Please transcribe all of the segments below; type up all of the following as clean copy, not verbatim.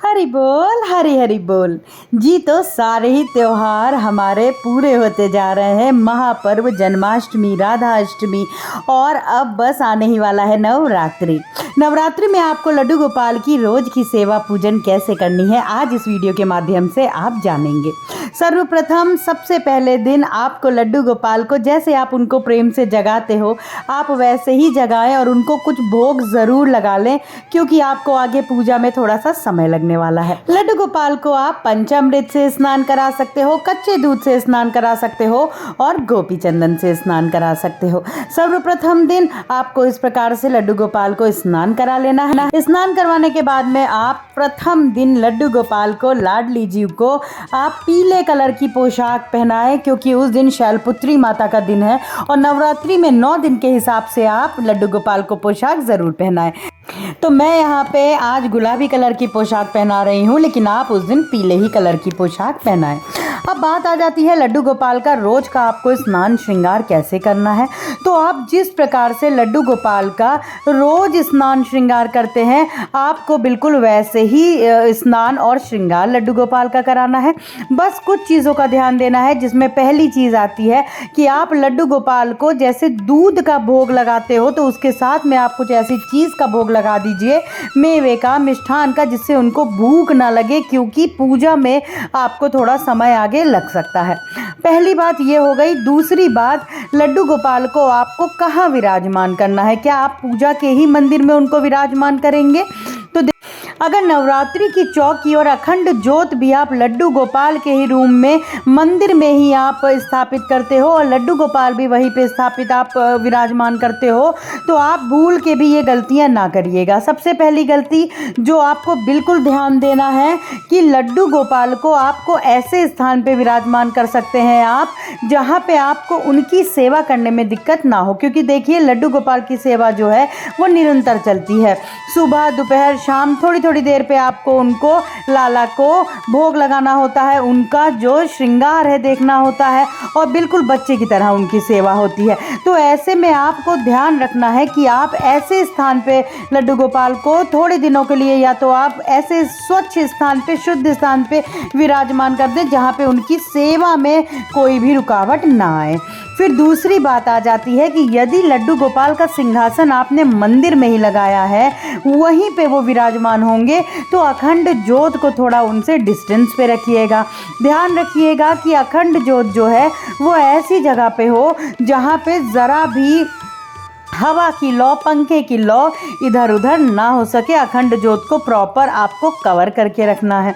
हरि बोल हरि हरि बोल जी। तो सारे ही त्योहार हमारे पूरे होते जा रहे हैं। महापर्व जन्माष्टमी, राधा अष्टमी और अब बस आने ही वाला है नवरात्रि। नवरात्रि में आपको लड्डू गोपाल की रोज की सेवा पूजन कैसे करनी है, आज इस वीडियो के माध्यम से आप जानेंगे। सर्वप्रथम सबसे पहले दिन आपको लड्डू गोपाल को जैसे आप उनको प्रेम से जगाते हो, आप वैसे ही जगाएं और उनको कुछ भोग ज़रूर लगा लें, क्योंकि आपको आगे पूजा में थोड़ा सा समय लगने वाला है। लड्डू गोपाल को आप पंचामृत से स्नान करा सकते हो, कच्चे दूध से स्नान करा सकते हो और गोपी चंदन से स्नान करा सकते हो। सर्वप्रथम दिन आपको इस प्रकार से लड्डू गोपाल को स्नान करा लेना है। स्नान करवाने के बाद में आप प्रथम दिन लड्डू गोपाल को, लाडली जीव को आप पीले कलर की पोशाक पहनाएं, क्योंकि उस दिन शैलपुत्री माता का दिन है और नवरात्रि में 9 दिन के हिसाब से आप लड्डू गोपाल को पोशाक ज़रूर पहनाएं। तो मैं यहाँ पे आज गुलाबी कलर की पोशाक पहना रही हूँ, लेकिन आप उस दिन पीले ही कलर की पोशाक पहनाएं। अब बात आ जाती है लड्डू गोपाल का रोज का आपको स्नान श्रृंगार कैसे करना है। तो आप जिस प्रकार से लड्डू गोपाल का रोज स्नान श्रृंगार करते हैं, आपको बिल्कुल वैसे ही स्नान और श्रृंगार लड्डू गोपाल का कराना है। बस कुछ चीज़ों का ध्यान देना है, जिसमें पहली चीज़ आती है कि आप लड्डू गोपाल को जैसे दूध का भोग लगाते हो, तो उसके साथ में आप कुछ ऐसी चीज़ का भोग लगा दीजिए, मेवे का, मिष्ठान का, जिससे उनको भूख ना लगे, क्योंकि पूजा में आपको थोड़ा समय आगे लग सकता है। पहली बात ये हो गई। दूसरी बात, लड्डू गोपाल को आपको कहाँ विराजमान करना है। क्या आप पूजा के ही मंदिर में उनको विराजमान करेंगे? तो अगर नवरात्रि की चौकी और अखंड ज्योत भी आप लड्डू गोपाल के ही रूम में, मंदिर में ही आप स्थापित करते हो और लड्डू गोपाल भी वहीं पे स्थापित आप विराजमान करते हो, तो आप भूल के भी ये गलतियां ना करिएगा। सबसे पहली गलती जो आपको बिल्कुल ध्यान देना है कि लड्डू गोपाल को आपको ऐसे स्थान पे विराजमान कर सकते हैं आप, जहाँ पे आपको उनकी सेवा करने में दिक्कत ना हो। क्योंकि देखिए, लड्डू गोपाल की सेवा जो है वो निरंतर चलती है। सुबह, दोपहर, शाम थोड़ी थोड़ी देर पे आपको उनको, लाला को भोग लगाना होता है, उनका जो श्रृंगार है देखना होता है और बिल्कुल बच्चे की तरह उनकी सेवा होती है। तो ऐसे में आपको ध्यान रखना है कि आप ऐसे स्थान पे लड्डू गोपाल को थोड़े दिनों के लिए, या तो आप ऐसे स्वच्छ स्थान पे, शुद्ध स्थान पे विराजमान कर दें, जहाँ पे उनकी सेवा में कोई भी रुकावट ना आए। फिर दूसरी बात आ जाती है कि यदि लड्डू गोपाल का सिंहासन आपने मंदिर में ही लगाया है, वहीं पे वो विराजमान होंगे, तो अखंड ज्योत को थोड़ा उनसे डिस्टेंस पे रखिएगा। ध्यान रखिएगा कि अखंड ज्योत जो है वो ऐसी जगह पे हो जहाँ पे ज़रा भी हवा की लौ, पंखे की लौ इधर उधर ना हो सके। अखंड ज्योत को प्रॉपर आपको कवर करके रखना है।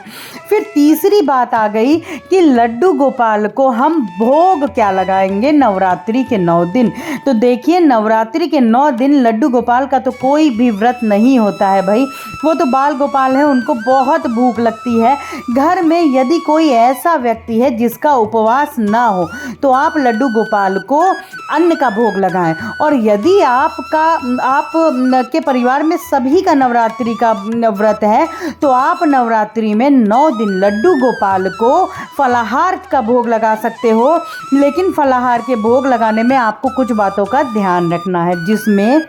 फिर तीसरी बात आ गई कि लड्डू गोपाल को हम भोग क्या लगाएंगे नवरात्रि के 9 दिन। तो देखिए, नवरात्रि के 9 दिन लड्डू गोपाल का तो कोई भी व्रत नहीं होता है भाई, वो तो बाल गोपाल है, उनको बहुत भूख लगती है। घर में यदि कोई ऐसा व्यक्ति है जिसका उपवास ना हो, तो आप लड्डू गोपाल को अन्न का भोग लगाएं। और यदि आप के परिवार में सभी का नवरात्रि का व्रत है, तो आप नवरात्रि में 9 दिन लड्डू गोपाल को फलाहार का भोग लगा सकते हो। लेकिन फलाहार के भोग लगाने में आपको कुछ बातों का ध्यान रखना है, जिसमें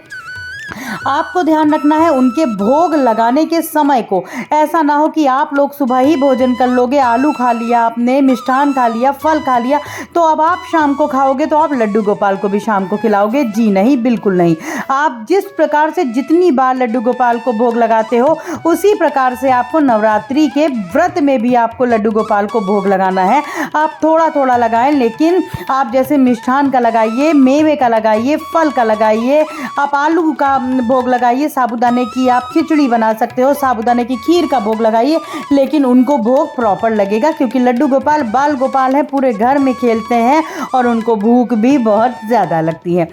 आपको ध्यान रखना है उनके भोग लगाने के समय को। ऐसा ना हो कि आप लोग सुबह ही भोजन कर लोगे, आलू खा लिया आपने, मिष्ठान खा लिया, फल खा लिया, तो अब आप शाम को खाओगे तो आप लड्डू गोपाल को भी शाम को खिलाओगे। जी नहीं, बिल्कुल नहीं। आप जिस प्रकार से जितनी बार लड्डू गोपाल को भोग लगाते हो, उसी प्रकार से आपको नवरात्रि के व्रत में भी आपको लड्डू गोपाल को भोग लगाना है। आप थोड़ा थोड़ा लगाएं, लेकिन आप जैसे मिष्ठान का लगाइए, मेवे का लगाइए, फल का लगाइए, आप आलू का भोग लगाइए, साबूदाने की आप खिचड़ी बना सकते हो, साबूदाने की खीर का भोग लगाइए, लेकिन उनको भोग प्रॉपर लगेगा, क्योंकि लड्डू गोपाल बाल गोपाल है, पूरे घर में खेलते हैं और उनको भूख भी बहुत ज़्यादा लगती है।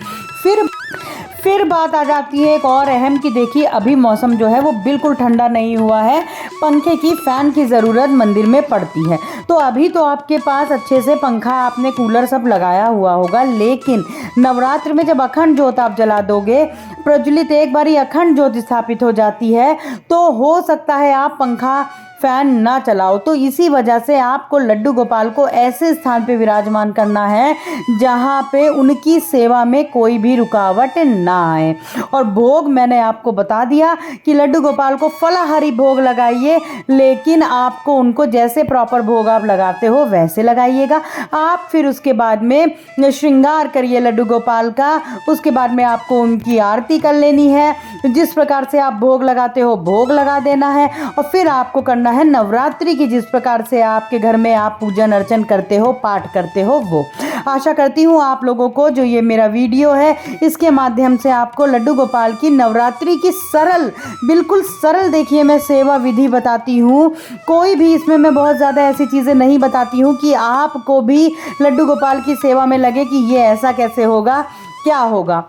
फिर बात आ जाती है एक और अहम कि देखिए, अभी मौसम जो है वो बिल्कुल ठंडा नहीं हुआ है, पंखे की, फैन की ज़रूरत मंदिर में पड़ती है। तो अभी तो आपके पास अच्छे से पंखा, आपने कूलर सब लगाया हुआ होगा, लेकिन नवरात्र में जब अखंड ज्योत आप जला दोगे, प्रज्वलित एक बारी अखंड ज्योत स्थापित हो जाती है, तो हो सकता है आप पंखा फैन ना चलाओ। तो इसी वजह से आपको लड्डू गोपाल को ऐसे स्थान पे विराजमान करना है जहाँ पे उनकी सेवा में कोई भी रुकावट ना आए। और भोग मैंने आपको बता दिया कि लड्डू गोपाल को फलाहारी भोग लगाइए, लेकिन आपको उनको जैसे प्रॉपर भोग आप लगाते हो वैसे लगाइएगा। आप फिर उसके बाद में श्रृंगार करिए लड्डू गोपाल का, उसके बाद में आपको उनकी आरती कर लेनी है। जिस प्रकार से आप भोग लगाते हो भोग लगा देना है, और फिर आपको करना है नवरात्रि की जिस प्रकार से आपके घर में आप पूजन अर्चन करते हो, पाठ करते हो, वो। आशा करती हूँ आप लोगों को जो ये मेरा वीडियो है इसके माध्यम से आपको लड्डू गोपाल की नवरात्रि की सरल, बिल्कुल सरल, देखिए मैं सेवा विधि बताती हूँ, कोई भी इसमें मैं बहुत ज़्यादा ऐसी चीज़ें नहीं बताती हूँ कि आपको भी लड्डू गोपाल की सेवा में लगे कि ये ऐसा कैसे होगा, क्या होगा।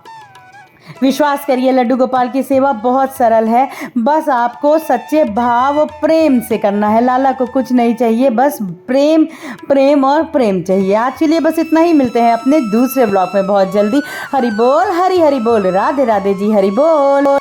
विश्वास करिए लड्डू गोपाल की सेवा बहुत सरल है, बस आपको सच्चे भाव प्रेम से करना है। लाला को कुछ नहीं चाहिए, बस प्रेम, प्रेम और प्रेम चाहिए। आज के लिए बस इतना ही, मिलते हैं अपने दूसरे ब्लॉग में बहुत जल्दी। हरि बोल, हरि हरि बोल, राधे राधे जी, हरि बोल।